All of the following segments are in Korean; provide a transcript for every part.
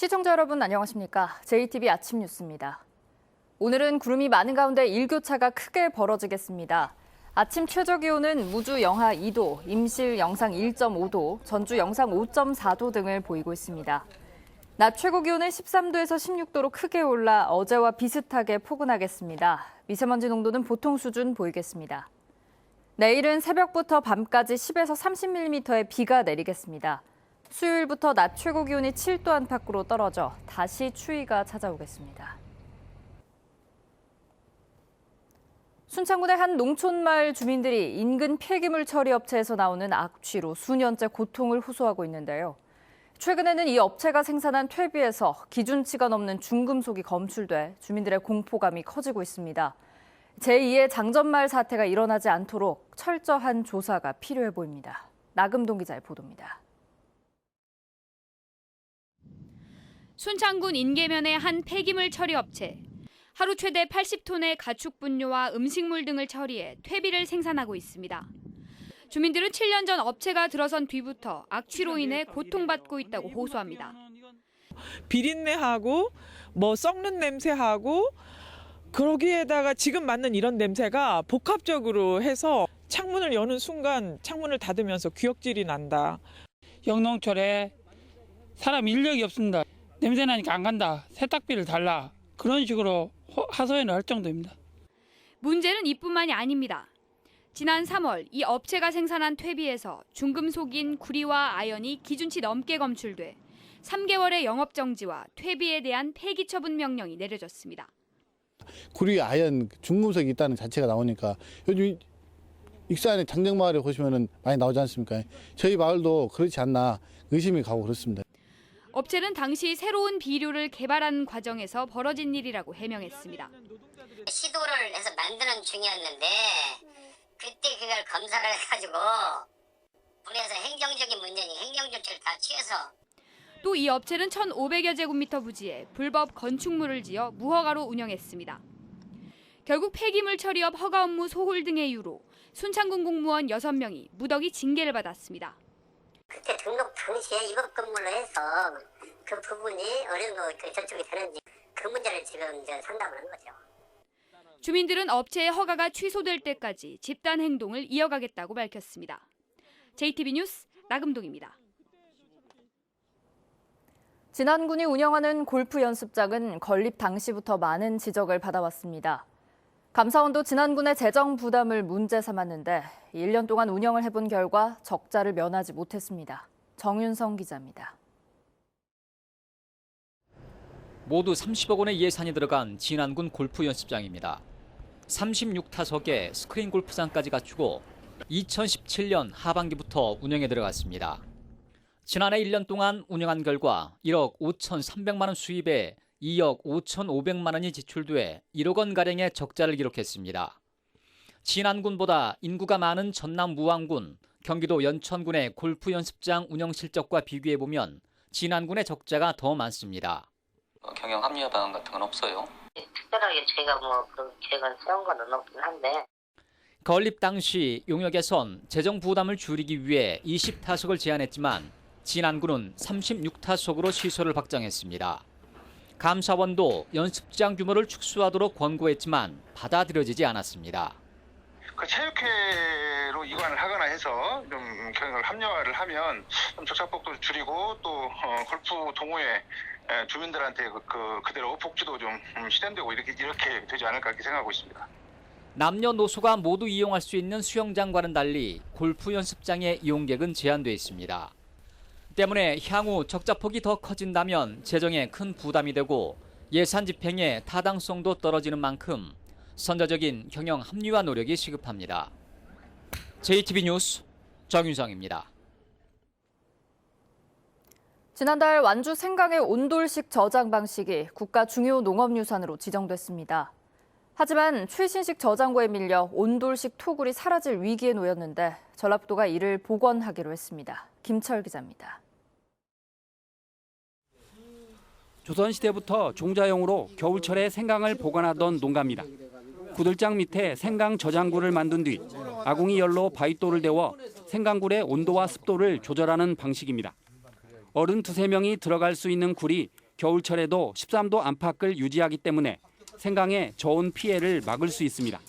시청자 여러분 안녕하십니까? JTB 아침 뉴스입니다. 오늘은 구름이 많은 가운데 일교차가 크게 벌어지겠습니다. 아침 최저기온은 무주 영하 2도, 임실 영상 1.5도, 전주 영상 5.4도 등을 보이고 있습니다. 낮 최고 기온은 13도에서 16도로 크게 올라 어제와 비슷하게 포근하겠습니다. 미세먼지 농도는 보통 수준 보이겠습니다. 내일은 새벽부터 밤까지 10에서 30mm의 비가 내리겠습니다. 수요일부터 낮 최고 기온이 7도 안팎으로 떨어져 다시 추위가 찾아오겠습니다. 순창군의 한 농촌마을 주민들이 인근 폐기물 처리 업체에서 나오는 악취로 수년째 고통을 호소하고 있는데요. 최근에는 이 업체가 생산한 퇴비에서 기준치가 넘는 중금속이 검출돼 주민들의 공포감이 커지고 있습니다. 제2의 장전마을 사태가 일어나지 않도록 철저한 조사가 필요해 보입니다. 나금동 기자의 보도입니다. 순창군 인계면의 한 폐기물 처리 업체. 하루 최대 80톤의 가축 분뇨와 음식물 등을 처리해 퇴비를 생산하고 있습니다. 주민들은 7년 전 업체가 들어선 뒤부터 악취로 인해 고통받고 있다고 호소합니다. 비린내하고 썩는 냄새하고 그러기에다가 지금 맡는 이런 냄새가 복합적으로 해서 창문을 여는 순간 창문을 닫으면서 귀역질이 난다. 영농철에 사람 인력이 없습니다. 냄새 나니까 안 간다. 세탁비를 달라. 그런 식으로 하소연을 할 정도입니다. 문제는 이뿐만이 아닙니다. 지난 3월 이 업체가 생산한 퇴비에서 중금속인 구리와 아연이 기준치 넘게 검출돼 3개월의 영업정지와 퇴비에 대한 폐기 처분 명령이 내려졌습니다. 구리, 아연, 중금속이 있다는 자체가 나오니까 요즘 익산의 장정마을에 보시면은 많이 나오지 않습니까? 저희 마을도 그렇지 않나 의심이 가고 그렇습니다. 업체는 당시 새로운 비료를 개발하는 과정에서 벌어진 일이라고 해명했습니다. 시도를 해서 만드는 중이었는데 그때 그걸 검사를 해가지고 군에서 행정적인 문제니 행정조치를 다 취해서 또 이 업체는 1,500여 제곱미터 부지에 불법 건축물을 지어 무허가로 운영했습니다. 결국 폐기물 처리업 허가 업무 소홀 등의 이유로 순창군 공무원 6명이 무더기 징계를 받았습니다. 그때 등록 당시에 입업 근무를 해서 그 부분이 어느 정도 저쪽이 되는지 그 문제를 지금 이제 상담을 한 거죠. 주민들은 업체의 허가가 취소될 때까지 집단 행동을 이어가겠다고 밝혔습니다. JTB 뉴스 나금동입니다. 진안군이 운영하는 골프 연습장은 건립 당시부터 많은 지적을 받아왔습니다. 감사원도 진안군의 재정 부담을 문제 삼았는데 1년 동안 운영을 해본 결과 적자를 면하지 못했습니다. 정윤성 기자입니다. 모두 30억 원의 예산이 들어간 진안군 골프 연습장입니다. 36타석에 스크린 골프장까지 갖추고 2017년 하반기부터 운영에 들어갔습니다. 지난해 1년 동안 운영한 결과 1억 5,300만 원 수입에 2억 5,500만 원이 지출돼 1억 원가량의 적자를 기록했습니다. 진안군보다 인구가 많은 전남 무안군, 경기도 연천군의 골프 연습장 운영 실적과 비교해보면 진안군의 적자가 더 많습니다. 경영 합리화 방안 같은 건 없어요? 특별하게 저희가 그 계획을 세운 건 없긴 한데 건립 당시 용역에선 재정 부담을 줄이기 위해 20타석을 제한했지만 진안군은 36타석으로 시설을 확장했습니다. 감사원도 연습장 규모를 축소하도록 권고했지만 받아들여지지 않았습니다. 그 체육회로 이관을 하거나 해서 좀 경영을 합리화를 하면 좀 적자폭도 줄이고 또 골프 동호회 주민들한테 그대로 복지도 좀 실현되고 이렇게 되지 않을까 이렇게 생각하고 있습니다. 남녀노소가 모두 이용할 수 있는 수영장과는 달리 골프 연습장의 이용객은 제한돼 있습니다. 때문에 향후 적자폭이 더 커진다면 재정에 큰 부담이 되고 예산 집행의 타당성도 떨어지는 만큼 선제적인 경영 합리화 노력이 시급합니다. JTB 뉴스 정윤성입니다. 지난달 완주 생강의 온돌식 저장 방식이 국가 중요 농업유산으로 지정됐습니다. 하지만 최신식 저장고에 밀려 온돌식 토굴이 사라질 위기에 놓였는데 전라북도가 이를 복원하기로 했습니다. 김철 기자입니다. 조선시대부터 종자용으로 겨울철에 생강을 보관하던 농가입니다. 구들장 밑에 생강 저장구를 만든 뒤 아궁이 열로 바위돌을 데워 생강굴의 온도와 습도를 조절하는 방식입니다. 어른 2~3명이 들어갈 수 있는 굴이 겨울철에도 13도 안팎을 유지하기 때문에 생강의 저온 피해를 막을 수 있습니다.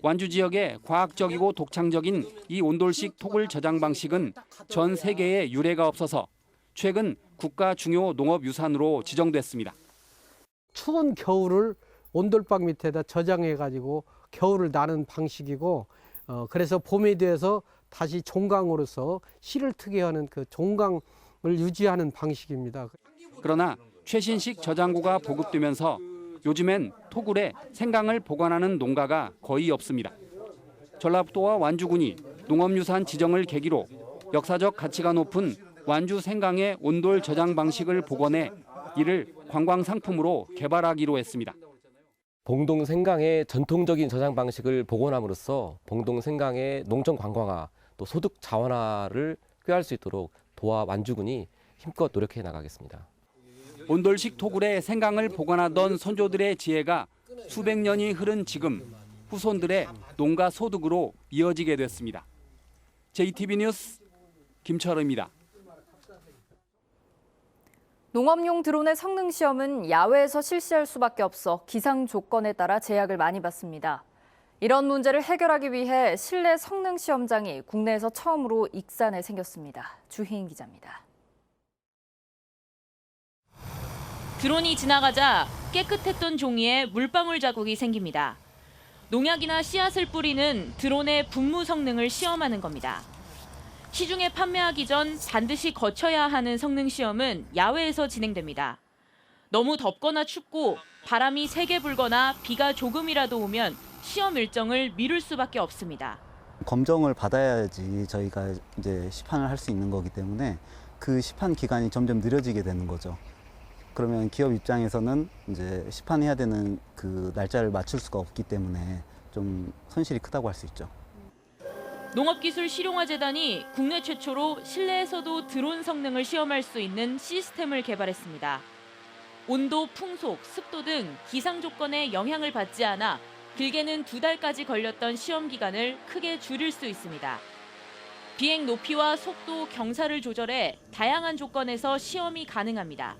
완주 지역의 과학적이고 독창적인 이 온돌식 토굴 저장 방식은 전 세계에 유례가 없어서 최근 국가 중요 농업유산으로 지정됐습니다. 추운 겨울을 온돌방 밑에다 저장해가지고 겨울을 나는 방식이고 그래서 봄에 돼서 다시 종강으로서 씨를 트게 하는 그 종강을 유지하는 방식입니다. 그러나 최신식 저장고가 보급되면서 요즘엔 토굴에 생강을 보관하는 농가가 거의 없습니다. 전라북도와 완주군이 농업유산 지정을 계기로 역사적 가치가 높은 완주 생강의 온돌 저장 방식을 복원해 이를 관광 상품으로 개발하기로 했습니다. 봉동 생강의 전통적인 저장 방식을 복원함으로써 봉동 생강의 농촌 관광화 또 소득 자원화를 꾀할 수 있도록 도와 완주군이 힘껏 노력해 나가겠습니다. 온돌식 토굴에 생강을 보관하던 선조들의 지혜가 수백 년이 흐른 지금 후손들의 농가 소득으로 이어지게 됐습니다. JTB 뉴스 김철우입니다. 농업용 드론의 성능 시험은 야외에서 실시할 수밖에 없어 기상 조건에 따라 제약을 많이 받습니다. 이런 문제를 해결하기 위해 실내 성능 시험장이 국내에서 처음으로 익산에 생겼습니다. 주희인 기자입니다. 드론이 지나가자 깨끗했던 종이에 물방울 자국이 생깁니다. 농약이나 씨앗을 뿌리는 드론의 분무 성능을 시험하는 겁니다. 시중에 판매하기 전 반드시 거쳐야 하는 성능 시험은 야외에서 진행됩니다. 너무 덥거나 춥고 바람이 세게 불거나 비가 조금이라도 오면 시험 일정을 미룰 수밖에 없습니다. 검정을 받아야지 저희가 이제 시판을 할 수 있는 거기 때문에 그 시판 기간이 점점 느려지게 되는 거죠. 그러면 기업 입장에서는 이제 시판해야 되는 그 날짜를 맞출 수가 없기 때문에 좀 손실이 크다고 할 수 있죠. 농업기술실용화재단이 국내 최초로 실내에서도 드론 성능을 시험할 수 있는 시스템을 개발했습니다. 온도, 풍속, 습도 등 기상 조건에 영향을 받지 않아 길게는 2달까지 걸렸던 시험 기간을 크게 줄일 수 있습니다. 비행 높이와 속도, 경사를 조절해 다양한 조건에서 시험이 가능합니다.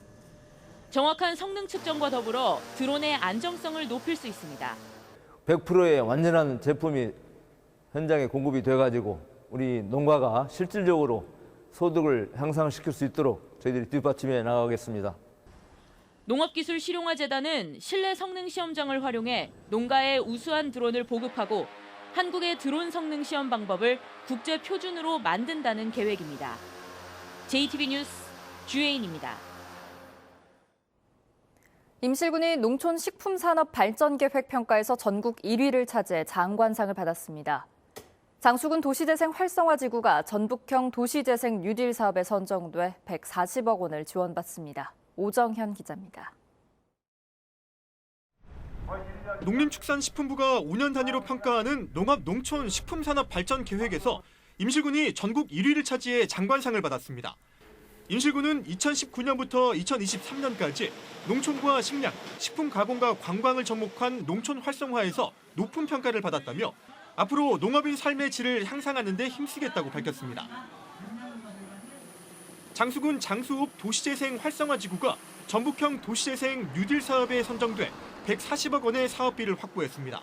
정확한 성능 측정과 더불어 드론의 안정성을 높일 수 있습니다. 100%의 완전한 제품이 현장에 공급이 돼가지고 우리 농가가 실질적으로 소득을 향상시킬 수 있도록 저희들이 뒷받침해 나가겠습니다. 농업기술실용화재단은 실내 성능 시험장을 활용해 농가에 우수한 드론을 보급하고 한국의 드론 성능 시험 방법을 국제 표준으로 만든다는 계획입니다. JTB 뉴스 주혜인입니다. 임실군이 농촌식품산업 발전계획 평가에서 전국 1위를 차지해 장관상을 받았습니다. 장수군 도시재생 활성화지구가 전북형 도시재생 뉴딜 사업에 선정돼 140억 원을 지원받습니다. 오정현 기자입니다. 농림축산식품부가 5년 단위로 평가하는 농업-농촌-식품산업-발전계획에서 임실군이 전국 1위를 차지해 장관상을 받았습니다. 임실군은 2019년부터 2023년까지 농촌과 식량, 식품 가공과 관광을 접목한 농촌 활성화에서 높은 평가를 받았다며 앞으로 농업인 삶의 질을 향상하는 데 힘쓰겠다고 밝혔습니다. 장수군 장수읍 도시재생 활성화지구가 전북형 도시재생 뉴딜 사업에 선정돼 140억 원의 사업비를 확보했습니다.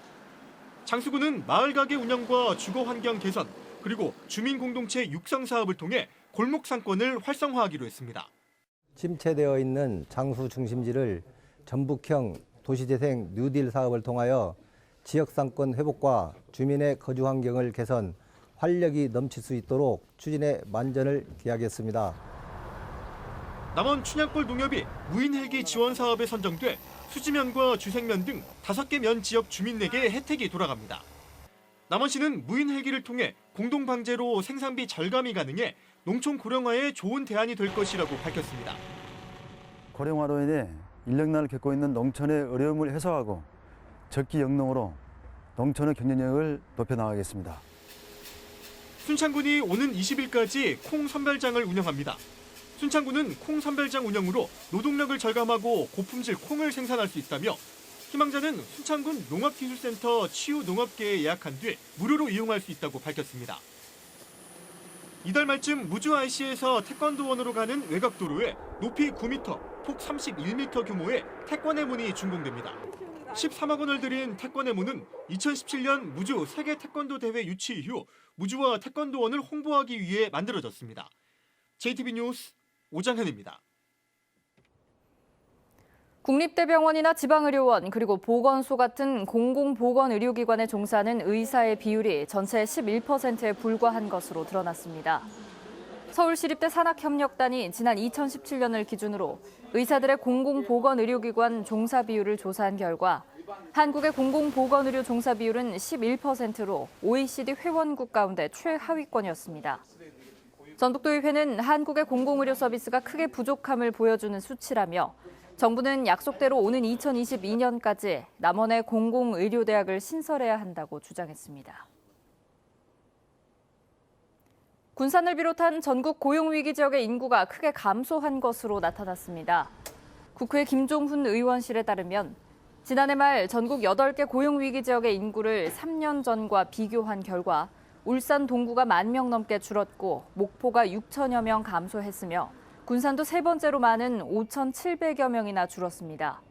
장수군은 마을 가게 운영과 주거 환경 개선, 그리고 주민 공동체 육성 사업을 통해 골목 상권을 활성화하기로 했습니다. 침체되어 있는 장수 중심지를 전북형 도시재생 뉴딜 사업을 통하여 지역 상권 회복과 주민의 거주 환경을 개선, 활력이 넘칠 수 있도록 추진에 만전을 기하겠습니다. 남원 춘향골 농협이 무인 헬기 지원 사업에 선정돼 수지면과 주생면 등 5개 면 지역 주민에게 혜택이 돌아갑니다. 남원시는 무인 헬기를 통해 공동 방제로 생산비 절감이 가능해 농촌 고령화에 좋은 대안이 될 것이라고 밝혔습니다. 고령화로 인해 인력난을 겪고 있는 농촌의 어려움을 해소하고 적기 영농으로 농촌의 경쟁력을 높여나가겠습니다. 순창군이 오는 20일까지 콩 선별장을 운영합니다. 순창군은 콩 선별장 운영으로 노동력을 절감하고 고품질 콩을 생산할 수 있다며 희망자는 순창군 농업기술센터 치유농업계에 예약한 뒤 무료로 이용할 수 있다고 밝혔습니다. 이달 말쯤 무주 IC에서 태권도원으로 가는 외곽도로에 높이 9m, 폭 31m 규모의 태권의 문이 준공됩니다. 13억 원을 들인 태권의 문은 2017년 무주 세계 태권도 대회 유치 이후 무주와 태권도원을 홍보하기 위해 만들어졌습니다. JTB 뉴스 오장현입니다. 국립대병원이나 지방의료원 그리고 보건소 같은 공공보건의료기관에 종사하는 의사의 비율이 전체의 11%에 불과한 것으로 드러났습니다. 서울시립대 산학협력단이 지난 2017년을 기준으로 의사들의 공공보건의료기관 종사 비율을 조사한 결과 한국의 공공보건의료 종사 비율은 11%로 OECD 회원국 가운데 최하위권이었습니다. 전북도의회는 한국의 공공의료 서비스가 크게 부족함을 보여주는 수치라며 정부는 약속대로 오는 2022년까지 남원의 공공의료대학을 신설해야 한다고 주장했습니다. 군산을 비롯한 전국 고용위기 지역의 인구가 크게 감소한 것으로 나타났습니다. 국회 김종훈 의원실에 따르면 지난해 말 전국 8개 고용위기 지역의 인구를 3년 전과 비교한 결과 울산 동구가 10,000명 넘게 줄었고 목포가 6천여 명 감소했으며 군산도 세 번째로 많은 5,700여 명이나 줄었습니다.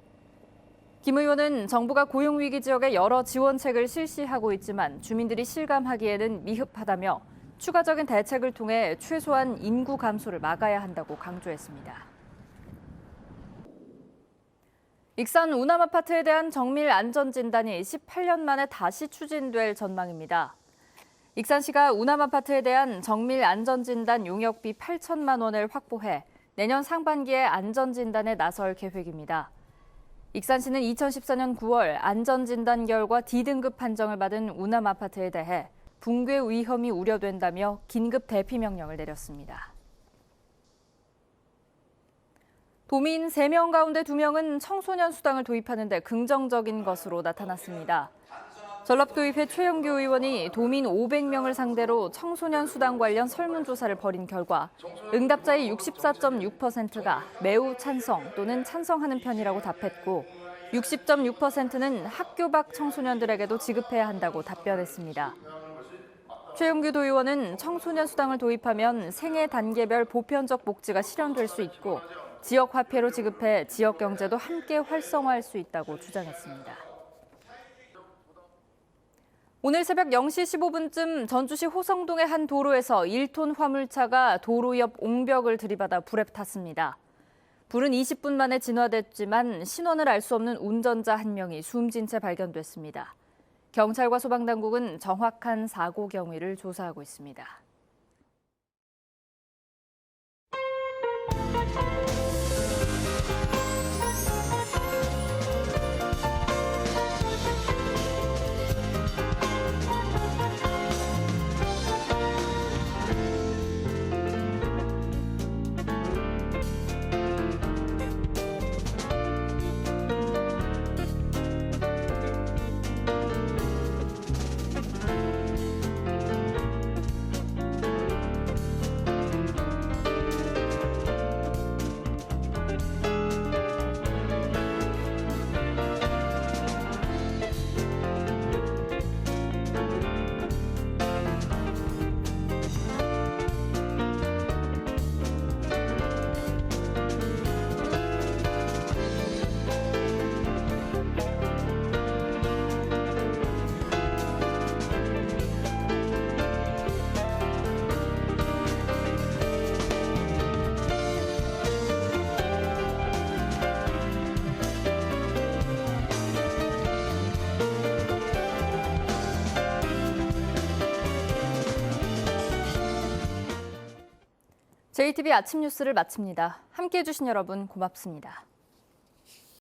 김 의원은 정부가 고용위기 지역에 여러 지원책을 실시하고 있지만 주민들이 실감하기에는 미흡하다며 추가적인 대책을 통해 최소한 인구 감소를 막아야 한다고 강조했습니다. 익산 우남아파트에 대한 정밀 안전진단이 18년 만에 다시 추진될 전망입니다. 익산시가 우남아파트에 대한 정밀 안전진단 용역비 8천만 원을 확보해 내년 상반기에 안전진단에 나설 계획입니다. 익산시는 2014년 9월 안전진단 결과 D등급 판정을 받은 우남아파트에 대해 붕괴 위험이 우려된다며 긴급 대피 명령을 내렸습니다. 도민 3명 가운데 2명은 청소년 수당을 도입하는 데 긍정적인 것으로 나타났습니다. 전라도의회 최영규 의원이 도민 500명을 상대로 청소년 수당 관련 설문조사를 벌인 결과 응답자의 64.6%가 매우 찬성 또는 찬성하는 편이라고 답했고 60.6%는 학교 밖 청소년들에게도 지급해야 한다고 답변했습니다. 최영규 도의원은 청소년 수당을 도입하면 생애 단계별 보편적 복지가 실현될 수 있고 지역 화폐로 지급해 지역 경제도 함께 활성화할 수 있다고 주장했습니다. 오늘 새벽 0시 15분쯤 전주시 호성동의 한 도로에서 1톤 화물차가 도로 옆 옹벽을 들이받아 불에 탔습니다. 불은 20분 만에 진화됐지만 신원을 알 수 없는 운전자 1명이 숨진 채 발견됐습니다. 경찰과 소방당국은 정확한 사고 경위를 조사하고 있습니다. JTB 아침 뉴스를 마칩니다. 함께해 주신 여러분 고맙습니다.